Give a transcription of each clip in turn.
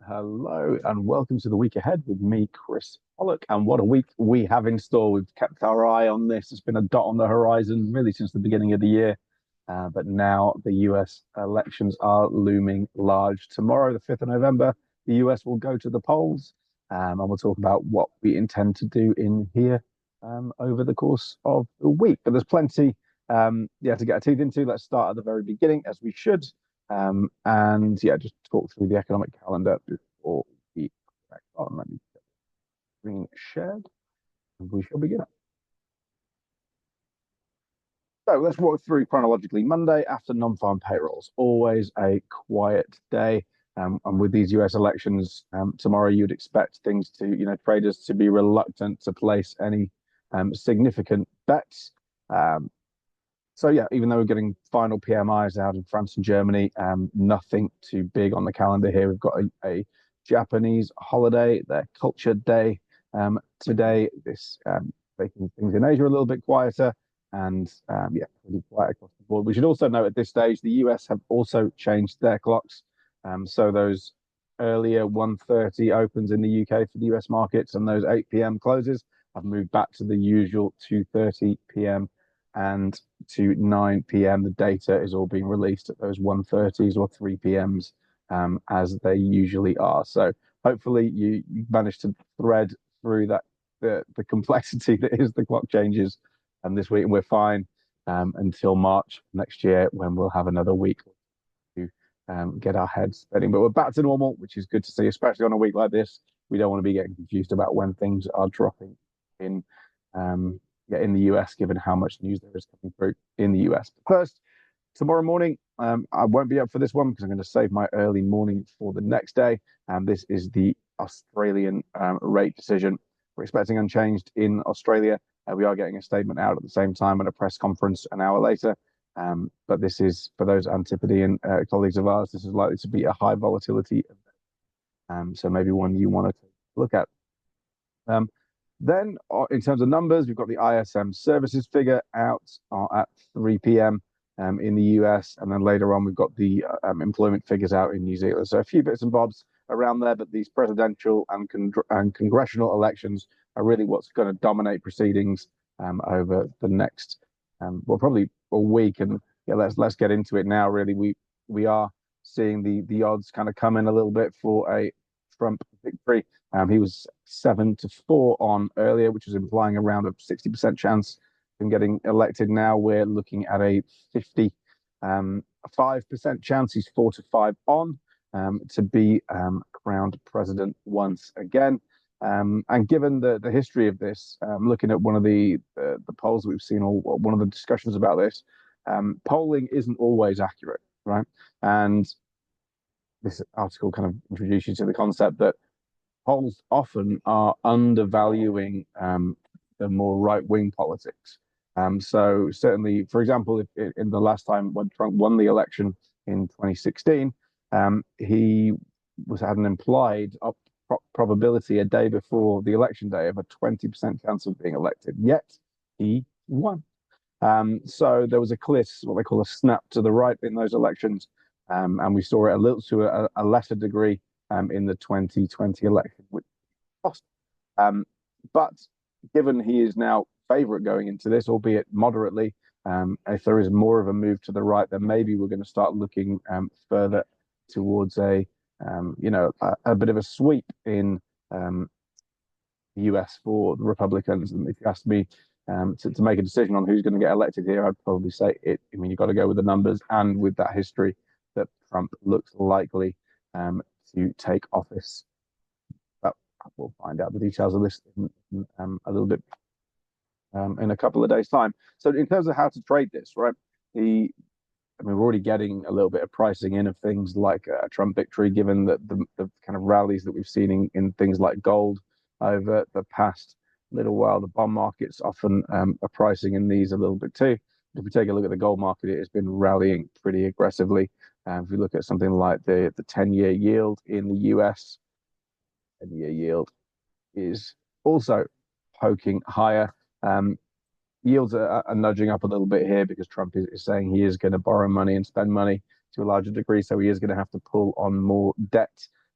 Hello and welcome to the week ahead with me, Chris Pollock. And what a week we have in store. We've kept our eye on this. It's been a dot on the horizon really since the beginning of the year. But now the US elections are looming large. Tomorrow, the 5th of November, the US will go to the polls, and we'll talk about what we intend to do in here over the course of the week. But there's plenty to get our teeth into. Let's start at the very beginning, as we should. And yeah, just talk through the economic calendar before we crack on. Let me get the screen shared and we shall begin. So let's walk through chronologically. Monday after non-farm payrolls, always a quiet day. And with these US elections tomorrow, you'd expect things to, traders to be reluctant to place any significant bets. So yeah, even though we're getting final PMIs out in France and Germany, nothing too big on the calendar here. We've got a Japanese holiday, their Culture Day today. This making things in Asia a little bit quieter, and pretty quiet across the board. We should also note at this stage the US have also changed their clocks. So those earlier 1:30 opens in the UK for the US markets, and those 8 p.m. closes have moved back to the usual 2:30 p.m. and to 9 p.m. The data is all being released at those 1:30s or 3 p.m.s as they usually are. So hopefully you managed to thread through that the complexity that is the clock changes this week, and we're fine until March next year when we'll have another week to get our heads spinning. But we're back to normal, which is good to see, especially on a week like this. We don't want to be getting confused about when things are dropping in the US, given how much news there is coming through in the US. But first, tomorrow morning, I won't be up for this one because I'm going to save my early morning for the next day. And this is the Australian rate decision. We're expecting unchanged in Australia. We are getting a statement out at the same time and a press conference an hour later. But this is, for those Antipodean colleagues of ours, this is likely to be a high volatility event. So maybe one you want to take a look at. Then, in terms of numbers, we've got the ISM services figure out at 3 p.m. In the US, and then later on we've got the employment figures out in New Zealand. So a few bits and bobs around there, but these presidential and congressional elections are really what's going to dominate proceedings over the next, probably a week. And yeah, let's get into it now. Really, we are seeing the odds kind of come in a little bit for a Trump victory. He was 7-4 on earlier, which was implying around a 60% chance of getting elected. Now we're looking at a 55% chance. He's 4-5 on to be crowned president once again. And given the history of this, looking at one of the polls that we've seen, or one of the discussions about this, polling isn't always accurate, right? And this article kind of introduces you to the concept that polls often are undervaluing the more right-wing politics. So certainly, for example, if in the last time when Trump won the election in 2016, he had an implied probability a day before the election day of a 20% chance of being elected. Yet he won. So there was a clear, what they call a snap to the right in those elections, and we saw it a little to a lesser degree in the 2020 election, which lost. But given he is now favourite going into this, albeit moderately, if there is more of a move to the right, then maybe we're going to start looking further towards a bit of a sweep in the US for the Republicans. And if you asked me to make a decision on who's going to get elected here, I'd probably say it. I mean, you've got to go with the numbers and with that history that Trump looks likely to take office. But we'll find out the details of this in a little bit in a couple of days' time. So in terms of how to trade this, right? We're already getting a little bit of pricing in of things like a Trump victory, given the kind of rallies that we've seen in things like gold over the past little while. The bond markets often are pricing in these a little bit too. If we take a look at the gold market, it has been rallying pretty aggressively. If we look at something like the 10-year yield in the US, 10-year yield is also poking higher. Yields are nudging up a little bit here because Trump is saying he is going to borrow money and spend money to a larger degree. So he is going to have to pull on more debt.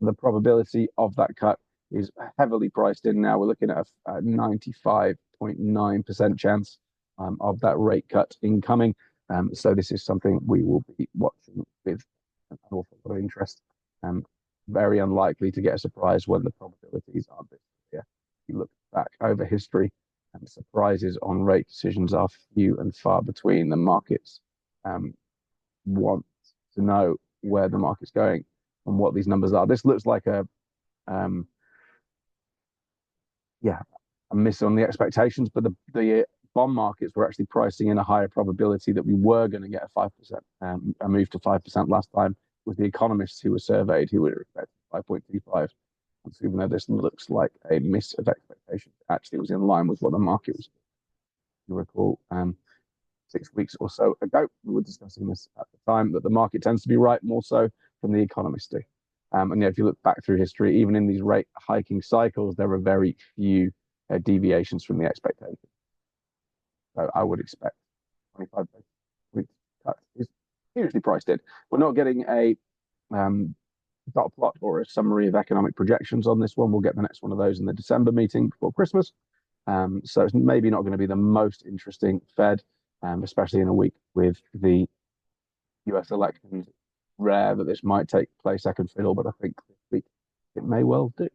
The probability of that cut is heavily priced in now. We're looking at a 95.9% chance of that rate cut incoming. So this is something we will be watching with an awful lot of interest. Very unlikely to get a surprise when the probabilities are this clear. If you look back over history, surprises on rate decisions are few and far between. The markets want to know where the market's going and what these numbers are. This looks like a miss on the expectations, but the bond markets were actually pricing in a higher probability that we were going to get a 5%, a move to 5% last time, with the economists who were surveyed who were expecting 5.25. So even though this looks like a miss of expectations, it actually was in line with what the market was. You recall 6 weeks or so ago, we were discussing this at the time, that the market tends to be right more so than the economists do. And yeah, if you look back through history, even in these rate hiking cycles, there are very few deviations from the expectation. So I would expect 25 basis points cut is hugely priced in. We're not getting a dot plot or a summary of economic projections on this one. We'll get the next one of those in the December meeting before Christmas. So it's maybe not going to be the most interesting Fed, especially in a week with the US elections. Rare that this might take place second fiddle, but I think this week it may well do.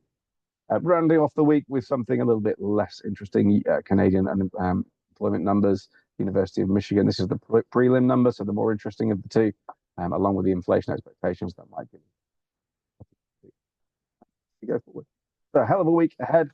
Rounding off the week with something a little bit less interesting, Canadian employment numbers, University of Michigan. This is the prelim number, so the more interesting of the two, along with the inflation expectations that might give you go forward. So a hell of a week ahead.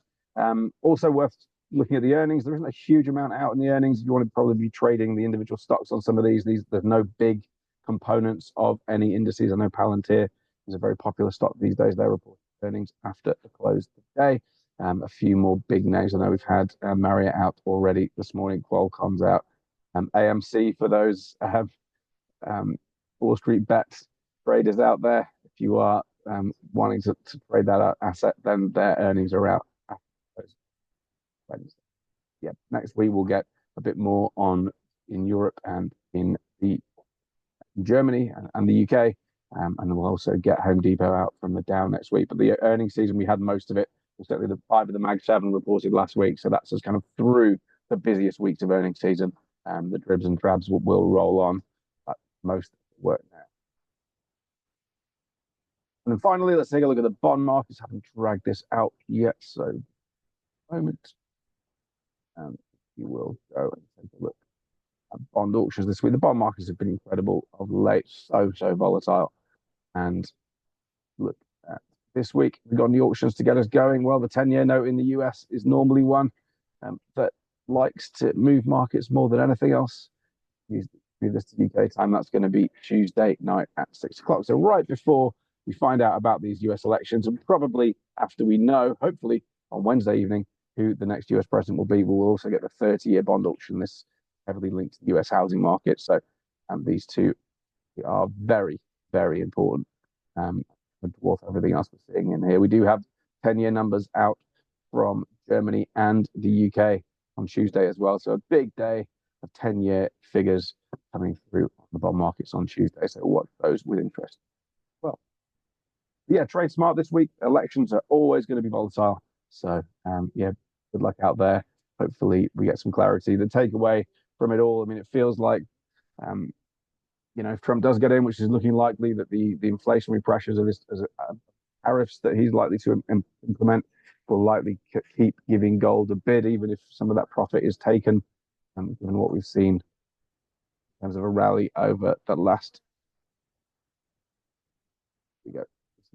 Also worth looking at the earnings. There isn't a huge amount out in the earnings. You want to probably be trading the individual stocks on some of these. There's no big components of any indices. I know Palantir is a very popular stock these days. They report earnings after the close today. A few more big names. I know we've had Marriott out already this morning. Qualcomm's out. AMC, for those Wall Street bets traders out there, if you are wanting to trade that asset, then their earnings are out. Yeah, next week we'll get a bit more on in Europe and in Germany and the UK, and we'll also get Home Depot out from the Dow next week. But the earnings season, we had most of it. Certainly the 5 of the Mag 7 reported last week, so that's just kind of through the busiest weeks of earnings season. The dribs and drabs will roll on, but most work now. And then finally, let's take a look at the bond markets. Haven't dragged this out yet, so moment. You will go and take a look at bond auctions this week. The bond markets have been incredible of late, so volatile. And look at this week, we've got the auctions to get us going. Well, the 10-year note in the US is normally one that likes to move markets more than anything else. Move this to UK time. That's going to be Tuesday night at 6 o'clock. So right before we find out about these US elections, and probably after we know, hopefully on Wednesday evening, who the next US president will be, we'll also get the 30-year bond auction. This heavily linked to the US housing market. So these two are very, very important to dwarf everything else we're seeing in here. We do have 10-year numbers out from Germany and the UK on Tuesday as well. So a big day of 10-year figures coming through on the bond markets on Tuesday. So watch those with interest. Well, yeah, trade smart this week. Elections are always going to be volatile. So yeah, good luck out there. Hopefully we get some clarity. The takeaway from it all, I mean, it feels like if Trump does get in, which is looking likely, that the inflationary pressures of his tariffs that he's likely to implement will likely keep giving gold a bid, even if some of that profit is taken, given what we've seen in terms of a rally over the last.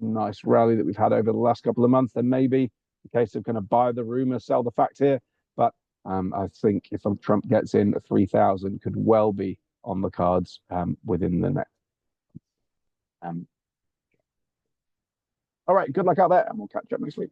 Nice rally that we've had over the last couple of months. There may be a case of kind of buy the rumor, sell the fact here, but I think if Trump gets in, 3,000 could well be on the cards within the next. All right, good luck out there, and we'll catch up next week.